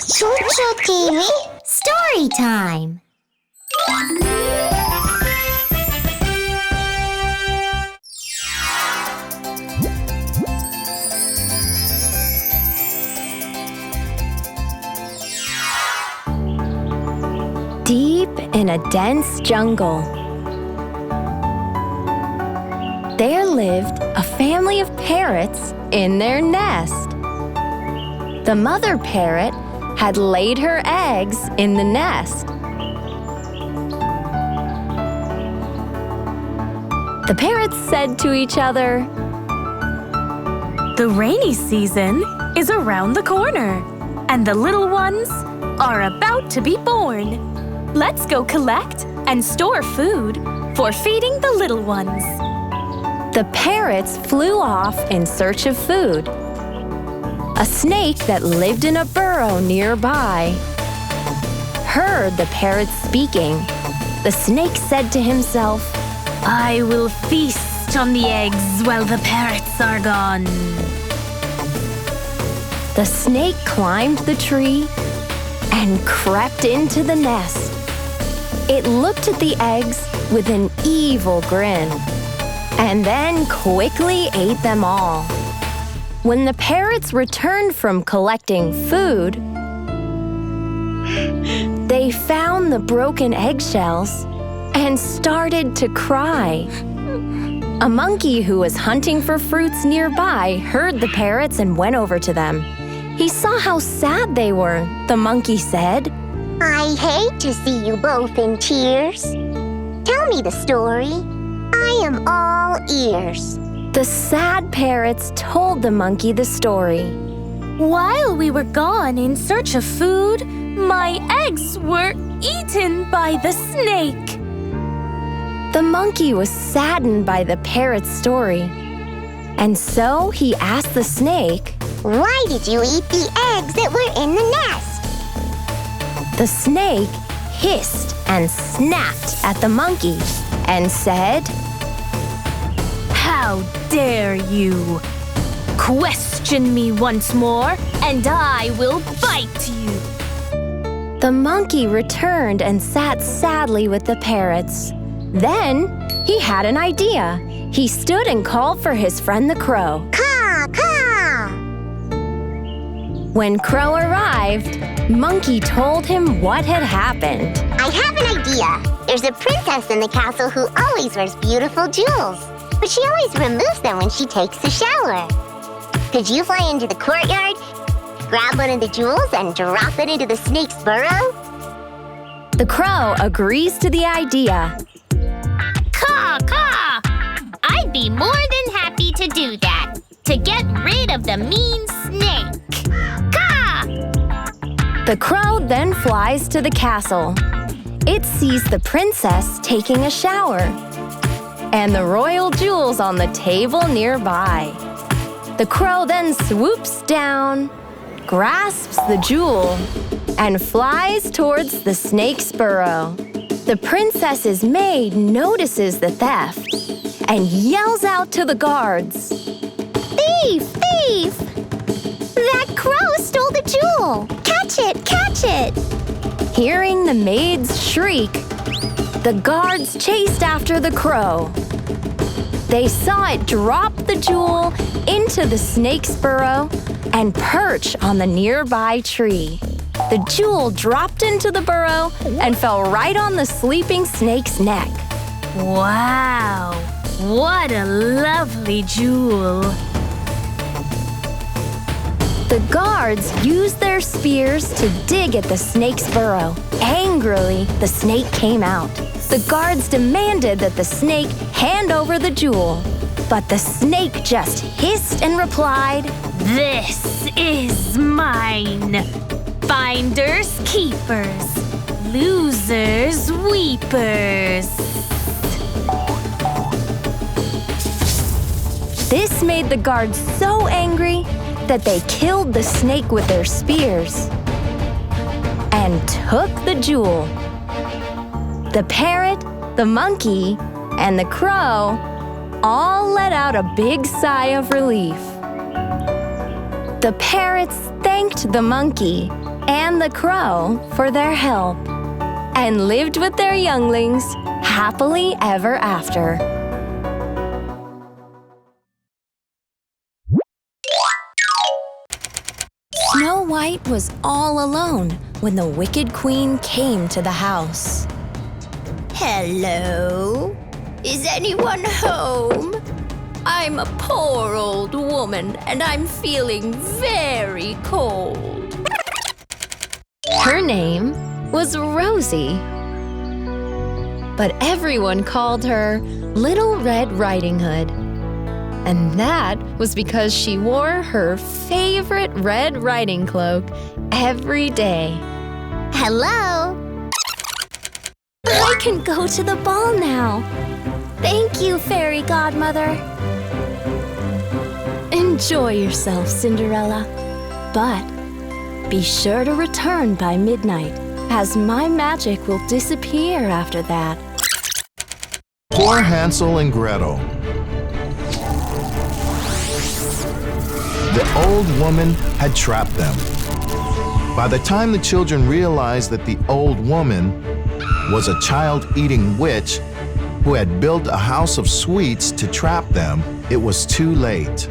ChuChu TV Storytime. Deep in a dense jungle, there lived a family of parrots in their nest. The mother parrot had laid her eggs in the nest. The parrots said to each other, "The rainy season is around the corner, and the little ones are about to be born. Let's go collect and store food for feeding the little ones." The parrots flew off in search of food. A snake that lived in a burrow nearby heard the parrots speaking. The snake said to himself, "I will feast on the eggs while the parrots are gone." The snake climbed the tree and crept into the nest. It looked at the eggs with an evil grin and then quickly ate them all. When the parrots returned from collecting food, they found the broken eggshells and started to cry. A monkey who was hunting for fruits nearby heard the parrots and went over to them. He saw how sad they were. The monkey said, I hate to see you both in tears. Tell me the story. I am all ears. The sad parrots told the monkey the story. "While we were gone in search of food, my eggs were eaten by the snake." The monkey was saddened by the parrot's story, and so he asked the snake, Why did you eat the eggs that were in the nest? The snake hissed and snapped at the monkey and said, "How dare you? Question me once more, and I will bite you." The monkey returned and sat sadly with the parrots. Then he had an idea. He stood and called for his friend the crow. Caw, caw! When Crow arrived, Monkey told him what had happened. I have an idea. There's a princess in the castle who always wears beautiful jewels, but she always removes them when she takes a shower. Could you fly into the courtyard, grab one of the jewels, and drop it into the snake's burrow? The crow agrees to the idea. Caw, caw! I'd be more than happy to do that, to get rid of the mean snake. Caw! The crow then flies to the castle. It sees the princess taking a shower and the royal jewels on the table nearby. The crow then swoops down, grasps the jewel, and flies towards the snake's burrow. The princess's maid notices the theft and yells out to the guards, Thief! Thief! That crow stole the jewel! Catch it! Catch it! Hearing the maid's shriek, the guards chased after the crow. They saw it drop the jewel into the snake's burrow and perch on the nearby tree. The jewel dropped into the burrow and fell right on the sleeping snake's neck. Wow! What a lovely jewel! The guards used their spears to dig at the snake's burrow. Angrily, the snake came out. The guards demanded that the snake hand over the jewel, but the snake just hissed and replied, "This is mine! Finders keepers, losers weepers." This made the guards so angry that they killed the snake with their spears and took the jewel. The parrot, the monkey, and the crow all let out a big sigh of relief. The parrots thanked the monkey and the crow for their help, and lived with their younglings happily ever after. Snow White was all alone when the wicked queen came to the house. Hello? Is anyone home? I'm a poor old woman and I'm feeling very cold. Her name was Rosie, but everyone called her Little Red Riding Hood. And that was because she wore her favorite red riding cloak every day. Hello? I can go to the ball now. Thank you, Fairy Godmother. Enjoy yourself, Cinderella. But be sure to return by midnight, as my magic will disappear after that. Poor Hansel and Gretel. The old woman had trapped them. By the time the children realized that the old woman was a child-eating witch who had built a house of sweets to trap them, it was too late.